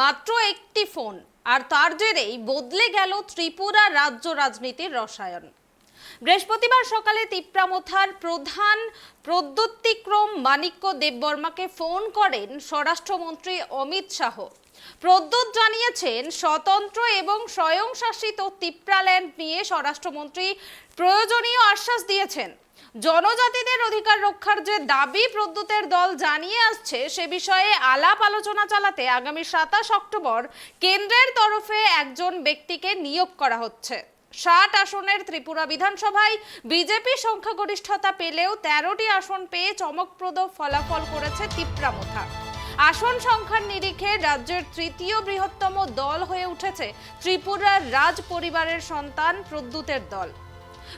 মাত্র একটি ফোন, আর তার জেরেই বদলে গেল ত্রিপুরা রাজ্য রাজনীতির রসায়ন। বৃহস্পতিবার সকালে তিপ্রামথার প্রধান প্রদ্যোতিক্রম মাণিক্য দেববর্মাকে ফোন করেন স্বরাষ্ট্রমন্ত্রী অমিত শাহ। প্রদ্যোৎ জানিয়েছেন, স্বতন্ত্র এবং স্বয়ংশাসিত তিপ্রাল্যান্ড নিয়ে স্বরাষ্ট্রমন্ত্রী প্রয়োজনীয় আশ্বাস দিয়েছেন। জনজাতিদের অধিকার রক্ষার যে দাবি প্রদ্যোতের দল জানিয়ে আসছে, সে বিষয়ে আলাপ আলোচনা চালাতে আগামী 27 অক্টোবর কেন্দ্রের তরফে একজন ব্যক্তিকে নিয়োগ করা হচ্ছে। 60 আসনের ত্রিপুরা বিধানসভায় বিজেপি সংখ্যাগরিষ্ঠতা পেলেও 13টি আসন পেয়ে চমকপ্রদ ফলাফল করেছে তিপ্রামথা। আসন সংখ্যার নিরিখে রাজ্যের তৃতীয় বৃহত্তম দল হয়ে উঠেছে ত্রিপুরার রাজ পরিবারের সন্তান প্রদ্যোতের দল।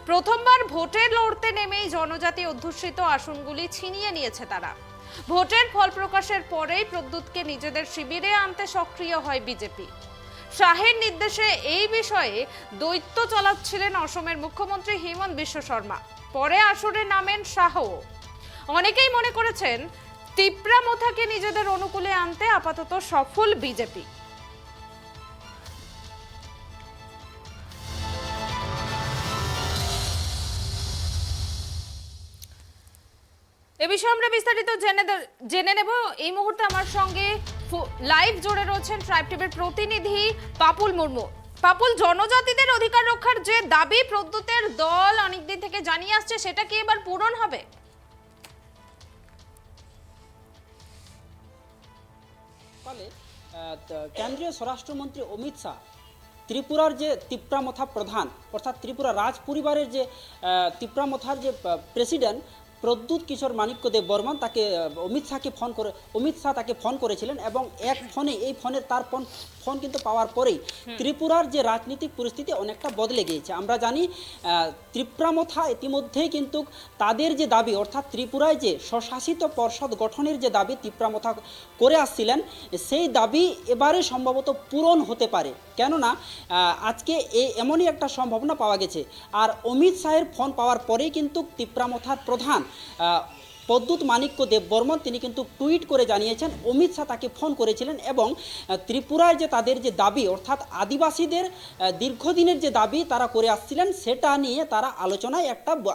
প্রথমবার ভোটে লড়তে নেমেই জনজাতি অধ্যুষিত আসনগুলি ছিনিয়ে নিয়েছে তারা। ভোটের ফল প্রকাশের পরেই প্রদ্যোতকে নিজেদের শিবিরে আনতে সক্রিয় হয় বিজেপি। শাহের নির্দেশে এই বিষয়ে দৈত্য চালাচ্ছিলেন অসমের মুখ্যমন্ত্রী হিমন্ত বিশ্ব শর্মা। পরে আসরে নামেন শাহ। অনেকেই মনে করেছেন, তিপ্রামথাকে নিজেদের অনুকূলে আনতে আপাতত সফল বিজেপি। এ বিষয়ে আমরা বিস্তারিত জেনে নেব। এই মুহূর্তে আমার সঙ্গে লাইভ জুড়ে রয়েছেন ট্রাইব টিভির প্রতিনিধি পাপুল মুর্মু। পাপুল, জনজাতিদের অধিকার রক্ষার যে দাবি প্রদ্যোতের দল অনেকদিন থেকে জানিয়ে আসছে, সেটা কি এবার পূরণ হবে? কেন্দ্রীয় স্বরাষ্ট্রমন্ত্রী অমিত শাহ ত্রিপুরার যে তিপ্রামথা প্রধান অর্থাৎ ত্রিপুরা রাজ পরিবারের যে তিপ্রামথার যে প্রেসিডেন্ট প্রদ্যোৎ কিশোর মাণিক্য দেব বর্মন তাকে অমিত শাহ তাকে ফোন করেছিলেন এবং এক ফোনে তার ফোন কিন্তু পাওয়ার পরেই ত্রিপুরার যে রাজনৈতিক পরিস্থিতি অনেকটা বদলে গিয়েছে। আমরা জানি তিপ্রামথা ইতিমধ্যেই কিন্তু তাদের যে দাবি অর্থাৎ ত্রিপুরায় যে স্বশাসিত পর্ষদ গঠনের যে দাবি তিপ্রামথা করে আসছিলেন, সেই দাবি এবারে সম্ভবত পূরণ হতে পারে। কেননা আজকে এমনই একটা সম্ভাবনা পাওয়া গেছে। আর অমিত শাহের ফোন পাওয়ার পরেই কিন্তু তিপ্রামথার প্রধান প্রদ্যোৎ মাণিক্য দেব বর্মন তিনি কিন্তু টুইট করে জানিয়েছেন অমিত শাহ তাকে ফোন করেছিলেন এবং ত্রিপুরায় যে তাদের যে দাবি অর্থাৎ আদিবাসীদের দীর্ঘদিনের যে দাবি তারা করে আসছিলেন, সেটা নিয়ে তারা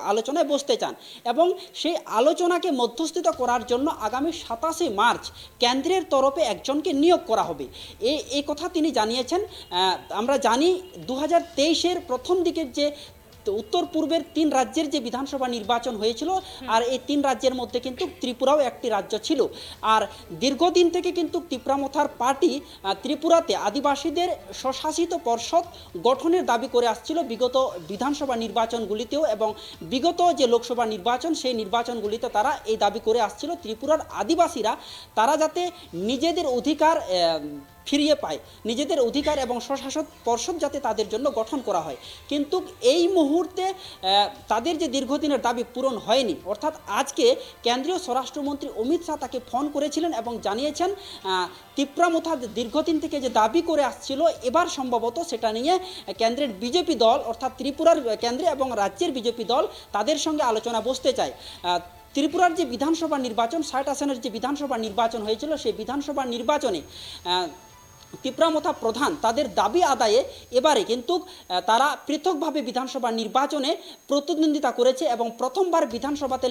আলোচনায় বসতে চান এবং সেই আলোচনাকে মধ্যস্থিত করার জন্য আগামী 27 মার্চ কেন্দ্রের তরফে একজনকে নিয়োগ করা হবে। এই কথা তিনি জানিয়েছেন। আমরা জানি 2023-এর প্রথম দিকের যে উত্তর পূর্বের 3 রাজ্যের যে বিধানসভা নির্বাচন হয়েছিল, আর এই 3 রাজ্যের মধ্যে কিন্তু ত্রিপুরাও একটি রাজ্য ছিল। আর দীর্ঘদিন থেকে কিন্তু তিপ্রামথার পার্টি ত্রিপুরাতে আদিবাসীদের স্বশাসিত পর্ষদ গঠনের দাবি করে আসছিল বিগত বিধানসভা নির্বাচনগুলিতেও, এবং বিগত যে লোকসভা নির্বাচন সেই নির্বাচনগুলিতে তারা এই দাবি করে আসছিল ত্রিপুরার আদিবাসীরা তারা যাতে নিজেদের অধিকার ফিরিয়ে পায়, নিজেদের অধিকার এবং স্বশাসন পর্ষদ যাতে তাদের জন্য গঠন করা হয়। কিন্তু এই মুহূর্তে তাদের যে দীর্ঘদিনের দাবি পূরণ হয়নি। অর্থাৎ আজকে কেন্দ্রীয় স্বরাষ্ট্রমন্ত্রী অমিত শাহ তাকে ফোন করেছিলেন এবং জানিয়েছেন তিপ্রামথা দীর্ঘদিন থেকে যে দাবি করে আসছিল, এবার সম্ভবত সেটা নিয়ে কেন্দ্রের বিজেপি দল অর্থাৎ ত্রিপুরার কেন্দ্রে এবং রাজ্যের বিজেপি দল তাদের সঙ্গে আলোচনা বসতে চায়। ত্রিপুরার যে বিধানসভা নির্বাচন 60 আসনের যে বিধানসভা নির্বাচন হয়েছিল, সেই বিধানসভা নির্বাচনে তিপ্রামথা প্রধান তাদের দাবি আদায়ে এবারে কিন্তু তারা পৃথকভাবে বিধানসভা নির্বাচনে প্রতিদ্বন্দ্বিতা করেছে এবং প্রথমবার বিধানসভাতে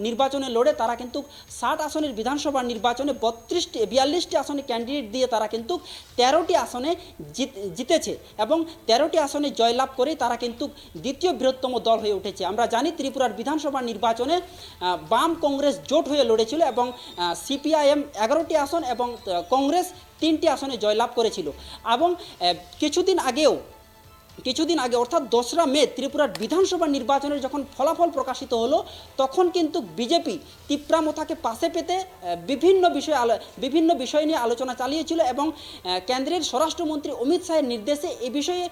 নির্বাচনে লড়ে তারা কিন্তু 60 আসনের বিধানসভা নির্বাচনে 42টি আসনে ক্যান্ডিডেট দিয়ে তারা কিন্তু 13টি আসনে জিতেছে এবং 13টি আসনে জয়লাভ করে তারা কিন্তু দ্বিতীয় বৃহত্তম দল হয়ে উঠেছে। আমরা জানি ত্রিপুরার বিধানসভা নির্বাচনে বাম কংগ্রেস জোট হয়ে লড়েছিল এবং সিপিআইএম 11টি আসন এবং কংগ্রেস 3টি আসনে জয়লাভ করেছিল। এবং কিছুদিন আগে অর্থাৎ 2রা মে ত্রিপুরার বিধানসভা নির্বাচনের যখন ফলাফল প্রকাশিত হলো, তখন কিন্তু বিজেপি তিপ্রামথাকে পাশে পেতে বিভিন্ন বিষয় নিয়ে আলোচনা চালিয়েছিল এবং কেন্দ্রের স্বরাষ্ট্রমন্ত্রী অমিত শাহের নির্দেশে এই বিষয়ে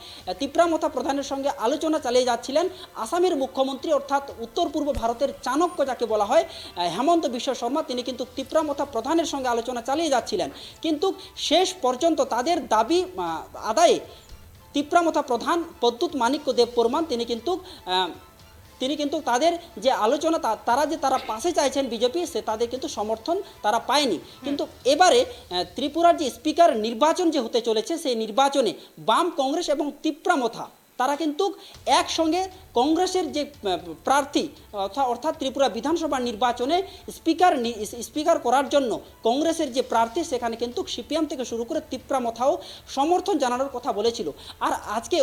তিপ্রামথা প্রধানের সঙ্গে আলোচনা চালিয়ে যাচ্ছিলেন আসামের মুখ্যমন্ত্রী অর্থাৎ উত্তর পূর্ব ভারতের চাণক্য যাকে বলা হয় হেমন্ত বিশ্ব শর্মা। তিনি কিন্তু তিপ্রামথা প্রধানের সঙ্গে আলোচনা চালিয়ে যাচ্ছিলেন, কিন্তু শেষ পর্যন্ত তাদের দাবি আদায়ে তিপ্রামথা প্রধান প্রদ্যোৎ মাণিক্য দেব বর্মন তিনি কিন্তু তিনি কিন্তু তাদের যে আলোচনা তারা পাশে চাইছেন বিজেপি, সে তাদের কিন্তু সমর্থন তারা পায়নি। কিন্তু এবারে ত্রিপুরার যে স্পিকার নির্বাচন যে হতে চলেছে, সেই নির্বাচনে বাম, কংগ্রেস এবং তিপ্রামথা তারা কিন্তু একসঙ্গে কংগ্রেসের যে প্রার্থী অর্থাৎ ত্রিপুরা বিধানসভা নির্বাচনে স্পিকার করার জন্য কংগ্রেসের যে প্রার্থী, সেখানে কিন্তু সিপিএম থেকে শুরু করে তিপ্রামথাও সমর্থন জানানোর কথা বলেছিল। আর আজকে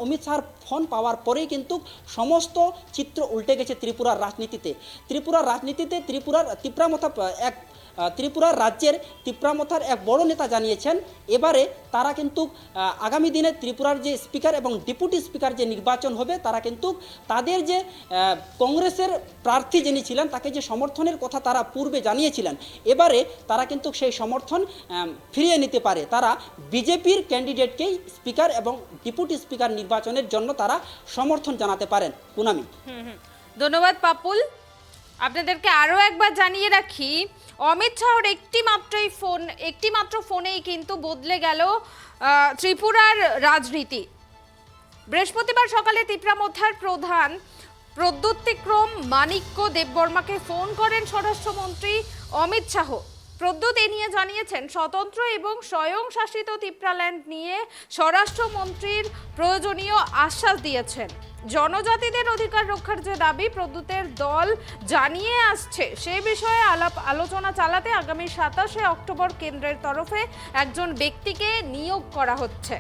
অমিত শাহর ফোন পাওয়ার পরেই কিন্তু সমস্ত চিত্র উল্টে গেছে ত্রিপুরার রাজনীতিতে। ত্রিপুরার রাজ্যের তিপ্রামথার এক বড় নেতা জানিয়েছেন এবারে তারা কিন্তু আগামী দিনে ত্রিপুরার যে স্পিকার এবং ডেপুটি স্পিকার যে নির্বাচন হবে, তারা কিন্তু তাদের যে কংগ্রেসের প্রার্থী যিনি ছিলেন তাকে যে সমর্থনের কথা তারা পূর্বে জানিয়েছিলেন, এবারে তারা কিন্তু সেই সমর্থন ফিরিয়ে নিতে পারে। তারা বিজেপির ক্যান্ডিডেটকেই স্পিকার এবং ডেপুটি স্পিকার নির্বাচনের জন্য তারা সমর্থন জানাতে পারেন। পুনামি, ধন্যবাদ পাপুল। আপনাদেরকে আরও একবার জানিয়ে রাখি, অমিত শাহর একটি মাত্র ফোনেই কিন্তু বদলে গেল ত্রিপুরার রাজনীতি। বৃহস্পতিবার সকালে তিপ্রামথার প্রধান প্রদ্যোতিক্রম মানিক্য দেববর্মাকে ফোন করেন স্বরাষ্ট্রমন্ত্রী অমিত শাহ। প্রদ্যোৎ এ নিয়ে জানিয়েছেন, স্বতন্ত্র এবং স্বয়ংশাসিত ত্রিপুরাল্যান্ড নিয়ে স্বরাষ্ট্রমন্ত্রীর প্রয়োজনীয় আশ্বাস দিয়েছেন। জনজাতিদের অধিকার রক্ষার যে দাবি প্রদ্যোতের দল জানিয়ে আসছে, সে বিষয়ে আলোচনা চালাতে আগামী 27শে অক্টোবর কেন্দ্রের তরফে একজন ব্যক্তিকে নিয়োগ করা হচ্ছে।